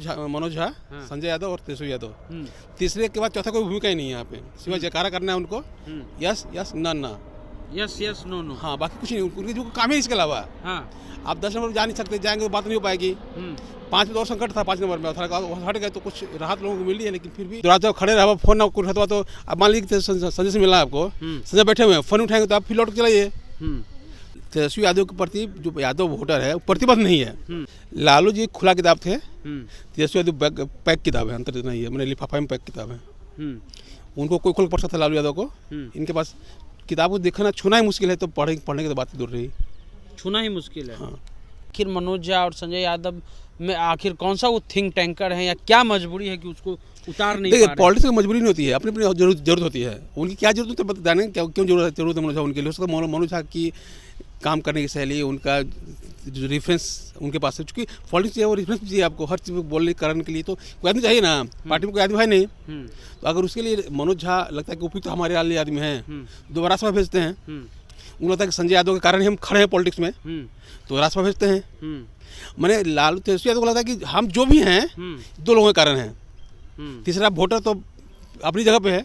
मनोज झा, हाँ। संजय यादव और तेजस्वी यादव। हम्म, तीसरे के बाद चौथा कोई भूमिका ही नहीं है यहाँ पे, सिवाय जयकारा करना है उनको। हम्म, यस यस ना ना। Yes yes no no. हाँ, बाकी कुछ नहीं, उनकी जो काम है इसके अलावा। हाँ। आप 10 नंबर जा नहीं सकते, जाएंगे तो बात नहीं हो पाएगी। हम्म, 5 में तो और संकट था, 5 नंबर में हट गए तो कुछ राहत लोगों को मिली है, लेकिन फिर भी रात जब खड़े रहा फोन ना कुछ हटवा तो अब मान लीजिए संजय से मिला आपको, संजय बैठे हुए हैं, फोन उठाएंगे तो आप फिर लौट के चलाइए। हम्म, तेजस्वी यादव के प्रति जो यादव वोटर है वो प्रतिबद्ध नहीं है। हम्म, लालू जी खुला किताब थे, हम्म, तेजस्वी यादव पैक किताब है, अंतर नहीं है, मैंने लिफाफा में पैक किताब है। हम्म, उनको कोई खोल पड़ सकता है लालू यादव को, इनके पास किताब को देखना छूना ही मुश्किल है, तो पढ़ने की तो बात ही दूर रही। छूना ही मुश्किल है। हाँ। आखिर मनोज झा और संजय यादव में आखिर कौन सा वो थिंक टैंकर है या क्या मजबूरी है कि उसको उतार नहीं देखिए, पा रहे? पॉलिटिक्स की मजबूरी नहीं होती है, अपनी अपनी जरूरत होती है। उनकी क्या जरूरत है बताने, क्यों जरूरत है मनोज झा उनके लिए। उसका मनोज झा की काम करने की शैली, उनका जो रेफरेंस उनके पास है, क्योंकि पॉलिटिक्स चाहिए, वो रेफरेंस चाहिए आपको हर चीज़ बोलने करने के लिए, तो कोई आदमी चाहिए ना, पार्टी में कोई आदमी है नहीं। तो अगर उसके लिए मनोज झा लगता है कि उपयुक्त हमारे वाले आदमी हैं, दोबारा सभा भेजते हैं। उनको लगता है कि संजय यादव के कारण ही हम खड़े हैं पॉलिटिक्स में, तो राजसभा भेजते हैं। मैंने लालू तेजस्वी यादव को लगता है कि हम जो भी हैं 2 लोगों के कारण हैं, तीसरा वोटर तो अपनी जगह पे है,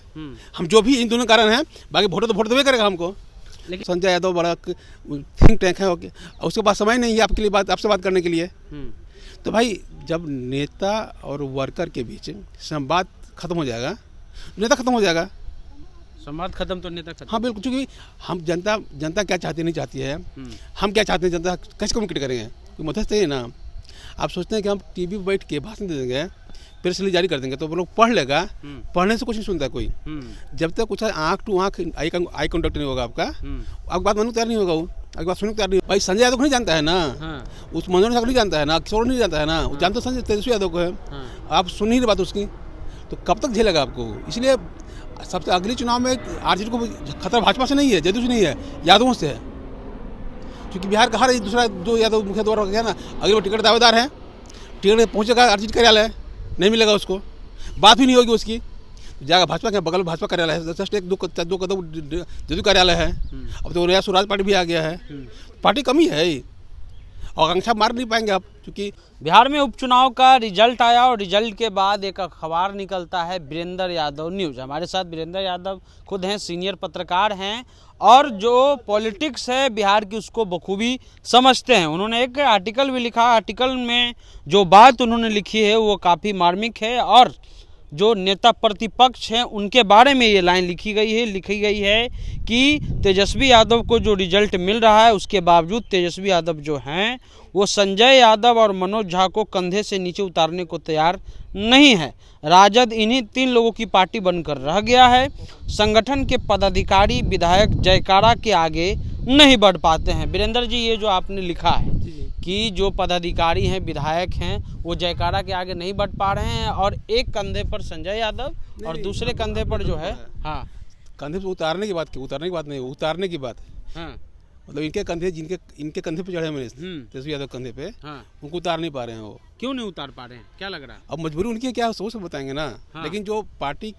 हम जो भी इन दोनों कारण हैं, बाकी वोटर तो वोट देवे करेगा हमको। लेकिन संजय यादव बड़ा थिंक टैंक है, और उसके पास समय नहीं है आपसे बात करने के लिए। तो भाई, जब नेता और वर्कर के बीच संवाद खत्म हो जाएगा, नेता खत्म हो जाएगा। संवाद खत्म तो नेता खत्म। हाँ बिल्कुल, क्योंकि हम जनता क्या चाहती नहीं चाहती है, हम क्या चाहते हैं, जनता कैसे कम्युनिकेट करेंगे, कोई मदद चाहिए ना। आप सोचते हैं कि हम टीवी पर बैठ के भाषण दे देंगे, प्रेस रिलीज जारी कर देंगे तो वो लोग पढ़ लेगा, पढ़ने से कुछ नहीं सुनता कोई। जब तक कुछ आँख टू आँख आई कॉन्टेक्ट नहीं होगा आपका बात मानने को तैयार नहीं होगा, वो आपकी बात सुनने को तैयार नहीं। भाई संजय यादव को नहीं जानता है ना, उस मनोज झा को नहीं जानता है ना, किशोर नहीं जानता है ना, वो जानते संजय तेजस्वी यादव को है। आप सुन ही नहीं बात उसकी, तो कब तक झेलेगा आपको। इसलिए सबसे अगले चुनाव में आरजेडी को खतरा भाजपा से नहीं है, जदयू से नहीं है, यादवों से है। क्योंकि बिहार का हर दूसरा जो यादव मुखिया द्वारा गया ना, अगर वो टिकट दावेदार है, टिकट पहुँचेगा आरजेडी कार्यालय, नहीं मिलेगा उसको, बात भी नहीं होगी उसकी, जाएगा भाजपा के बगल में भाजपा कार्यालय है, जस्ट 1-2 कदम जदयू कार्यालय है। अब तो नया स्वराज पार्टी भी आ गया है, पार्टी कमी है और आकांक्षा मार नहीं पाएंगे आप। क्योंकि बिहार में उपचुनाव का रिजल्ट आया और रिजल्ट के बाद एक अखबार निकलता है वीरेंद्र यादव न्यूज़। हमारे साथ वीरेंद्र यादव खुद हैं, सीनियर पत्रकार हैं और जो पॉलिटिक्स है बिहार की उसको बखूबी समझते हैं। उन्होंने एक आर्टिकल भी लिखा, आर्टिकल में जो बात उन्होंने लिखी है वो काफ़ी मार्मिक है और जो नेता प्रतिपक्ष हैं उनके बारे में ये लाइन लिखी गई है कि तेजस्वी यादव को जो रिजल्ट मिल रहा है उसके बावजूद तेजस्वी यादव जो हैं वो संजय यादव और मनोज झा को कंधे से नीचे उतारने को तैयार नहीं है। राजद इन्हीं 3 लोगों की पार्टी बनकर रह गया है। संगठन के पदाधिकारी विधायक जयकारा के आगे नहीं बढ़ पाते हैं। वीरेंद्र जी, ये जो आपने लिखा है कि जो पदाधिकारी हैं, विधायक हैं, वो जयकारा के आगे नहीं बढ़ पा रहे हैं और एक कंधे पर संजय यादव और दूसरे कंधे पर जो है, हाँ, कंधे पे उतारने की बात नहीं, उतारने की बात है। हाँ, मतलब इनके कंधे पे चढ़े मैंने तेजस्वी यादव कंधे पे, हाँ, उनको उतार नहीं पा रहे हैं। वो क्यों नहीं उतार पा रहे हैं, क्या लग रहा है? अब मजबूरी उनकी है, क्या सोच बताएंगे ना। हाँ। लेकिन जो पार्टी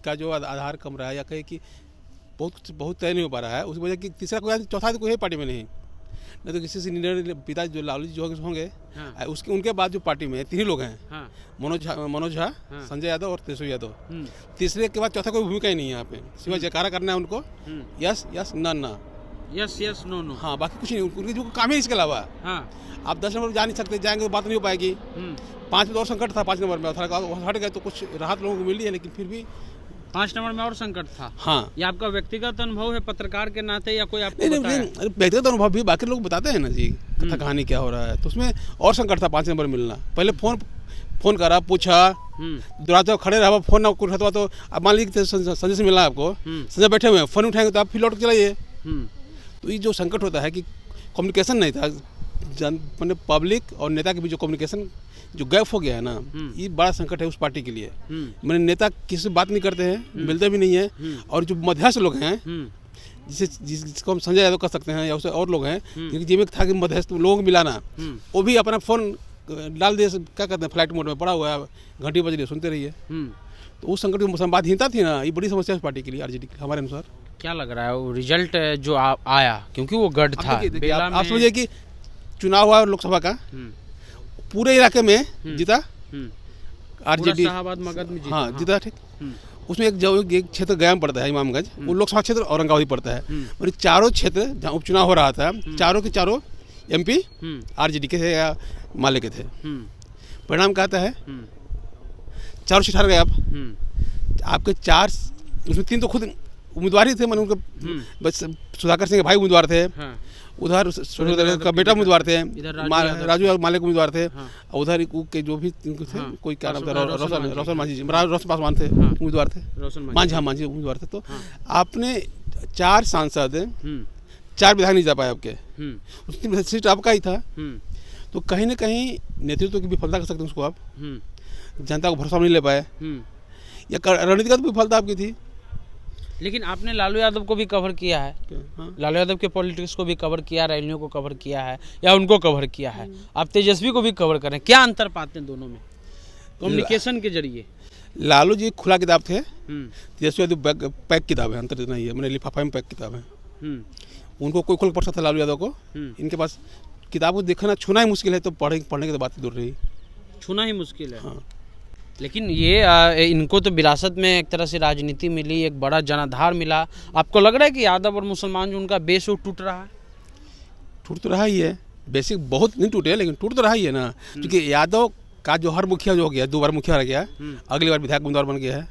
का जो आधार कम रहा है, या कहे कि बहुत तय नहीं हो पा रहा है, उस वजह की तीसरा कोई चौथा कोई है पार्टी में नहीं तो किसी से निर्णय पिता जो लालू जी जो होंगे, हाँ। उनके बाद जो पार्टी में 3 ही लोग हैं, हाँ। मनोज झा, हाँ। संजय यादव और तेजस्वी यादव। तीसरे के बाद चौथा कोई भूमिका ही नहीं है यहाँ पे, सिवाय जयकारा करना है उनको, यस यस ना ना। Yes yes no no. हाँ, बाकी कुछ नहीं, उनकी जो काम है इसके अलावा। हाँ। आप 10 नंबर जा नहीं सकते, जाएंगे तो बात नहीं हो पाएगी। 5 में तो और संकट था, 5 नंबर में हट गए तो कुछ राहत लोगों को मिली है, लेकिन फिर भी 5 नंबर में और संकट था। हाँ, ये आपका व्यक्तिगत अनुभव है पत्रकार के नाते या कोई आपको नहीं बताया? व्यक्तिगत अनुभव भी बाकी लोग बताते हैं ना जी, कथा कहानी क्या हो रहा है, तो उसमें और संकट था 5 नंबर मिलना। पहले फोन करा, पूछा, रात जब खड़े रहा फोन ना कुछ हटवा तो अब मान लीजिए संजय से मिला आपको, संजय बैठे हुए हैं, फोन उठाएंगे तो आप फिर लौट के चलाइए। तो ये जो संकट होता है कि कम्युनिकेशन नहीं था, मैंने पब्लिक और नेता के बीच जो कम्युनिकेशन जो गैप हो गया है ना, ये बड़ा संकट है उस पार्टी के लिए। मैंने नेता किसी से बात नहीं करते हैं, मिलते भी नहीं है, और जो मध्यस्थ लोग हैं जिसको हम संजय यादव कर सकते हैं या उससे और लोग हैं जिनकी जीवन था कि मध्यस्थ लोगों को मिलाना, वो भी अपना फोन डाल दिए, क्या कहते हैं, फ्लाइट मोड में पड़ा हुआ है, घंटी बज रही है, सुनते रहिए। तो उस संकट की संवादहीनता थी ना, ये बड़ी समस्या है इस पार्टी के लिए, आरजेडी हमारे अनुसार। क्या लग रहा है वो रिजल्ट जो आया, क्योंकि वो गढ़ था, आप समझिए कि चुनाव हुआ लोकसभा का, पूरे इलाके में जीता आरजेडी, शाहाबाद मगध में जीता। हाँ जीता, ठीक। उसमें एक क्षेत्र गया में पड़ता है, इमामगंज, वो लोकसभा क्षेत्र औरंगाबाद पड़ता है। और चारों क्षेत्र जहाँ उपचुनाव हो रहा था, चारों के चारों MP आरजेडी के थे या माले के थे। परिणाम क्या आता है, चारों सीट हार गए आप। आपके 4, उसमें 3 तो खुद उम्मीदवार ही थे, मैंने उनका बस सुधाकर सिंह के भाई उम्मीदवार थे, उधर का बेटा उम्मीदवार थे, राजू मालिक उम्मीदवार थे, उधर के जो भी थे, कोई क्या नाम था, रोशन मांझी, रोशन पासवान थे उम्मीदवार थे, मांझी उम्मीदवार थे। तो आपने 4 सांसद, 4 विधायक नहीं जा पाए आपके, उसकी सीट आपका ही था। तो कहीं ना कहीं नेतृत्व की विफलता कर सकते हैं उसको आप, जनता को भरोसा नहीं ले पाए, या रणनीतिगत विफलता आपकी थी। लेकिन आपने लालू यादव को भी कवर किया है, हाँ। लालू यादव के पॉलिटिक्स को भी कवर किया, रैलियों को कवर किया है, या उनको कवर किया है। आप तेजस्वी को भी कवर करें, क्या अंतर पाते हैं दोनों में कम्युनिकेशन के जरिए? लालू जी खुला किताब थे, तेजस्वी यादव पैक किताब है, अंतर इतना ही है, मैंने लिफाफा में पैक किताब है। उनको कोई खोल पढ़ सकता था लालू यादव को, इनके पास किताब को देखना छूना ही मुश्किल है, तो पढ़ने की तो बात ही दूर रही, छूना ही मुश्किल है। हाँ। लेकिन ये इनको तो विरासत में एक तरह से राजनीति मिली, एक बड़ा जनाधार मिला। आपको लग रहा है कि यादव और मुसलमान जो उनका बेस वो टूट रहा है? टूट तो रहा ही है, बेसिक बहुत नहीं टूटे, लेकिन टूट तो रहा ही है ना, क्योंकि यादव का जो हर मुखिया जो हो गया, 2 बार मुखिया रह गया, अगली बार विधायक उम्मीदवार बन गया है,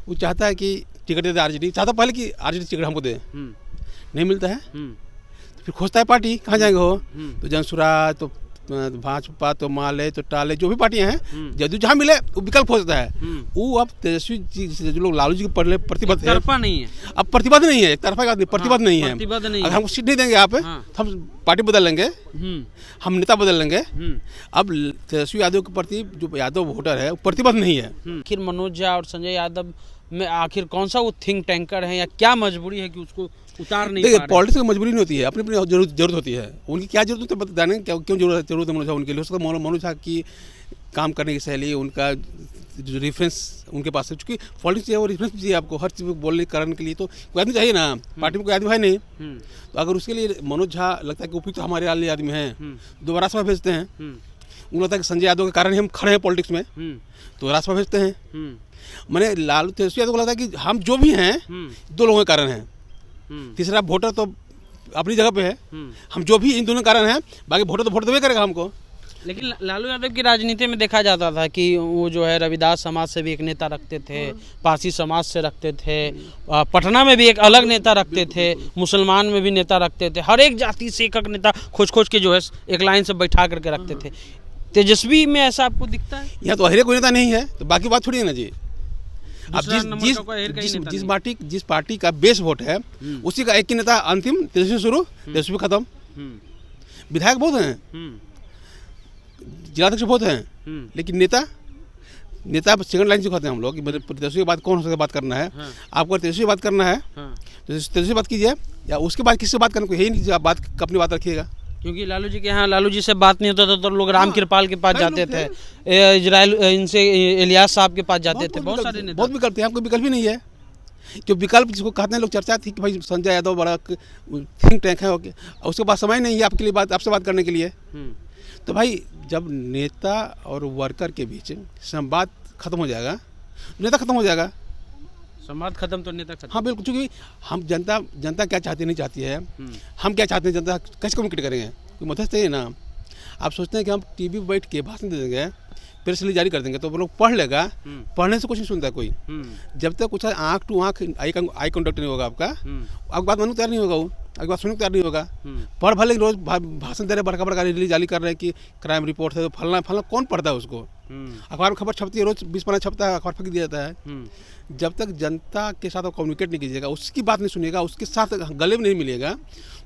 वो चाहता है कि टिकट दे दे आरजेडी, चाहता पहले कि आरजेडी टिकट हमको दे, नहीं मिलता है तो फिर खोजता है पार्टी, कहाँ जाएंगे हो, तो जनसुराज, तो भाजपा, तो माले, तो टाले, जो भी पार्टियां हैं, जदयू जहाँ मिले वो विकल्प खोजता है। वो अब तेजस्वी जी जो लोग लालू जी के प्रतिबद्ध है, तरफा नहीं है, अब प्रतिबद्ध नहीं है, एक तरफा का प्रतिबद्ध नहीं है, प्रतिबद्ध नहीं है। अगर हमको सीट नहीं देंगे आप, तो हम पार्टी बदल लेंगे, हम नेता बदल लेंगे। अब तेजस्वी यादव के प्रति जो यादव वोटर है वो प्रतिबद्ध नहीं है। आखिर मनोज झा और संजय यादव में आखिर कौन सा वो थिंक टैंकर है, या क्या मजबूरी है कि उसको उतार नहीं पा रहे? पॉलिटिक्स की मजबूरी नहीं होती है, अपनी अपनी जरूरत होती है। उनकी क्या जरूरत है बताने, क्यों जरूरत है मनोज झा उनके लिए? हो सकता है मनोज झा की काम करने की शैली, उनका जो रेफरेंस उनके पास है, चूँकि पॉलिटिक्स चाहिए, वो रेफरेंस चाहिए आपको हर चीज़ बोलने करने के लिए, तो कोई आदमी चाहिए ना, पार्टी में कोई आदमी है नहीं। तो अगर उसके लिए मनोज झा लगता है कि उपयुक्त हमारे वाले आदमी हैं, दोबारा सभा भेजते हैं। उनको लगता है कि संजय यादव के कारण ही हम खड़े हैं पॉलिटिक्स में, तो राजसभा भेजते हैं। मैंने लालू तेजस्वी यादव को लगता है कि हम जो भी हैं 2 लोगों के कारण हैं, तीसरा वोटर तो अपनी जगह पे है, हम जो भी इन दोनों कारण हैं, बाकी वोटर तो वोट देवे करेगा हमको। लेकिन लालू यादव की राजनीति में देखा जाता था कि वो जो है रविदास समाज से भी एक नेता रखते थे, पारसी समाज से रखते थे, पटना में भी एक अलग नेता रखते थे, मुसलमान में भी नेता रखते थे, हर एक जाति से एक नेता खोज खोज के जो है एक लाइन से बैठा करके रखते थे। तेजस्वी में ऐसा आपको दिखता है? यहाँ तो हर कोई नेता नहीं है, तो बाकी बात छोड़िए ना जी। अब जिस पार्टी का बेस वोट है, उसी का एक ही नेता अंतिम, तेजस्वी शुरू, तेजस्वी खत्म। विधायक बहुत हैं, जिलाध्यक्ष बहुत हैं, लेकिन नेता सेकंड लाइन से कहते हैं हम लोग, तेजस्वी के बाद कौन हो सकता बात करना है। आपको तेजस्वी बात करना है तो तेजस्वी बात कीजिए, या उसके बाद किससे बात करना, कोई है नहीं, आप बात अपनी बात रखिएगा। क्योंकि लालू जी के यहाँ लालू जी से बात नहीं होता था तो लोग राम कृपाल के पास जाते थे, इजराइल इनसे इलियास साहब के पास जाते थे, बहुत सारे नेता। बहुत विकल्प है, कोई विकल्प ही नहीं है। जो विकल्प जिसको कहते हैं लोग, चर्चा थी कि भाई संजय यादव बड़ा थिंक टैंक है, उसके पास समय नहीं है आपके लिए आपसे बात करने के लिए। तो भाई जब नेता और वर्कर के बीच संवाद खत्म हो जाएगा, नेता खत्म हो जाएगा, संवाद खत्म तो नेता खत्म। हाँ बिल्कुल, क्योंकि हम जनता क्या चाहती नहीं चाहती है, हम क्या चाहते हैं, जनता कैसे कम्युनिकेट करेंगे, कोई मध्यस्थ है ना। आप सोचते हैं कि हम टीवी पर बैठ के भाषण दे देंगे, प्रेस रिलीज जारी कर देंगे तो वो लोग पढ़ लेगा, पढ़ने से कुछ नहीं सुनता कोई। जब तक कुछ आँख टू आँख आई कॉन्टेक्ट नहीं होगा आपका बात मानने तैयार नहीं होगा, वो आपकी बात सुनने तैयार नहीं होगा। पढ़ भले रोज भाषण दे रहे, बड़का बड़का रिलीज जारी कर रहे हैं कि क्राइम रिपोर्ट है, तो फलना कौन पढ़ता है उसको? अखबार में खबर छपती है, रोज 20 पन्ना छपता है, अखबार फेंक दिया जाता है। जब तक जनता के साथ आप कम्युनिकेट नहीं कीजिएगा, उसकी बात नहीं सुनिएगा, उसके साथ गले में नहीं मिलेगा,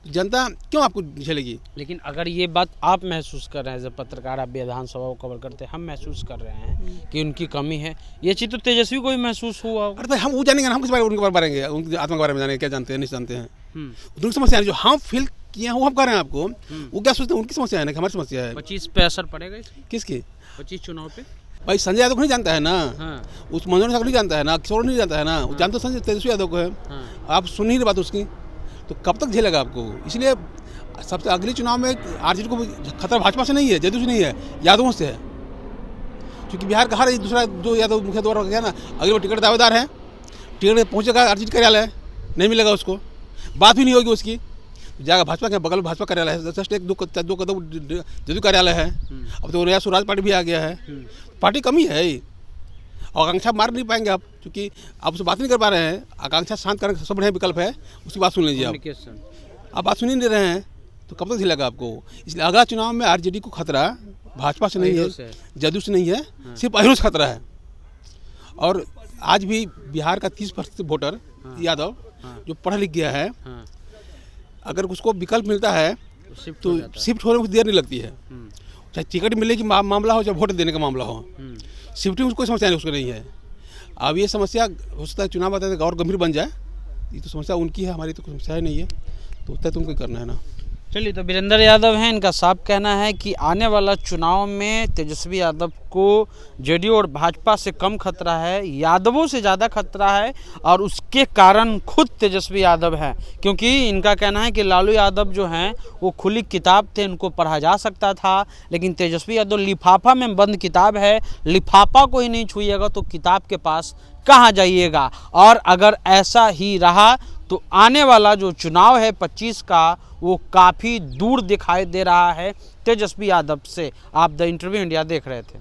तो जनता क्यों आपको झेलेगी? लेकिन अगर ये बात आप महसूस कर रहे हैं, जब पत्रकार आप विधानसभा को कवर करते हैं, हम महसूस कर रहे हैं कि उनकी कमी है, ये चीज़ तो तेजस्वी को भी महसूस हुआ होगा। अरे हम वो जानेंगे ना, हम किस बारे उनके बारे में बारेंगे, उनकी आत्मा के बारे में जानेंगे, क्या जानते हैं नहीं जानते हैं। उनकी समस्या है जो हम फील किए हैं वो हम कर रहे हैं आपको, वो क्या सोचते हैं, उनकी समस्या है ना, हमारी समस्या है। 25 पे असर पड़ेगा इसकी? किसकी? 25 चुनाव पे? भाई संजय यादव को नहीं जानता है ना, उस मनोज को नहीं जानता है ना, किशोर नहीं जानता है ना, वो जानता संजय तेजस्वी यादव को है। आप सुन नहीं रहे बात उसकी, तो कब तक झेलेगा आपको? इसलिए सबसे अगले चुनाव में आरजेडी को खतरा भाजपा से नहीं है, जदयू से नहीं है, यादवों से है। क्योंकि बिहार का हर एक दूसरा जो यादव मुखिया द्वारा हो गया ना, अगर वो टिकट दावेदार है, टिकट पहुँचेगा आरजेडी कार्यालय, नहीं मिलेगा उसको, बात भी नहीं होगी उसकी, जाएगा भाजपा के बगल में भाजपा कार्यालय है, जस्ट एक दो कदम जदयू कार्यालय है। अब तो नया स्वराज पार्टी भी आ गया है, पार्टी कमी है ही। और आकांक्षा मार नहीं पाएंगे आप, क्योंकि आप उससे बात नहीं कर पा रहे हैं। आकांक्षा शांत करने का सबसे बढ़िया विकल्प है, उसकी बात सुन लीजिए आप बात सुन ही नहीं रहे हैं तो कब तक झेलेगा आपको। इसलिए अगला चुनाव में आरजेडी को खतरा भाजपा से नहीं है, जदयू से नहीं है, सिर्फ अहिरों से खतरा है। और आज भी बिहार का 30% वोटर यादव जो पढ़ लिख गया है, अगर उसको विकल्प मिलता है तो शिफ्ट होने में कुछ देर नहीं लगती है। चाहे टिकट मिलने की मामला हो, चाहे वोट देने का मामला हो, शिफ्टिंग में कोई समस्या नहीं उसको नहीं है। अब ये समस्या हो सकता है चुनाव आता है और गंभीर बन जाए, ये तो समस्या उनकी है, हमारी तो कोई समस्या ही नहीं है। तो होता है तुमको करना है ना। चलिए, तो वीरेंद्र यादव हैं, इनका साफ कहना है कि आने वाला चुनाव में तेजस्वी यादव को जेडीयू और भाजपा से कम खतरा है, यादवों से ज़्यादा खतरा है, और उसके कारण खुद तेजस्वी यादव हैं। क्योंकि इनका कहना है कि लालू यादव जो हैं वो खुली किताब थे, उनको पढ़ा जा सकता था, लेकिन तेजस्वी यादव लिफाफा में बंद किताब है, लिफाफा को ही नहीं छुइएगा तो किताब के पास कहाँ जाइएगा। और अगर ऐसा ही रहा तो आने वाला जो चुनाव है 25 का, वो काफ़ी दूर दिखाई दे रहा है तेजस्वी यादव से। आप द इंटरव्यू इंडिया देख रहे थे।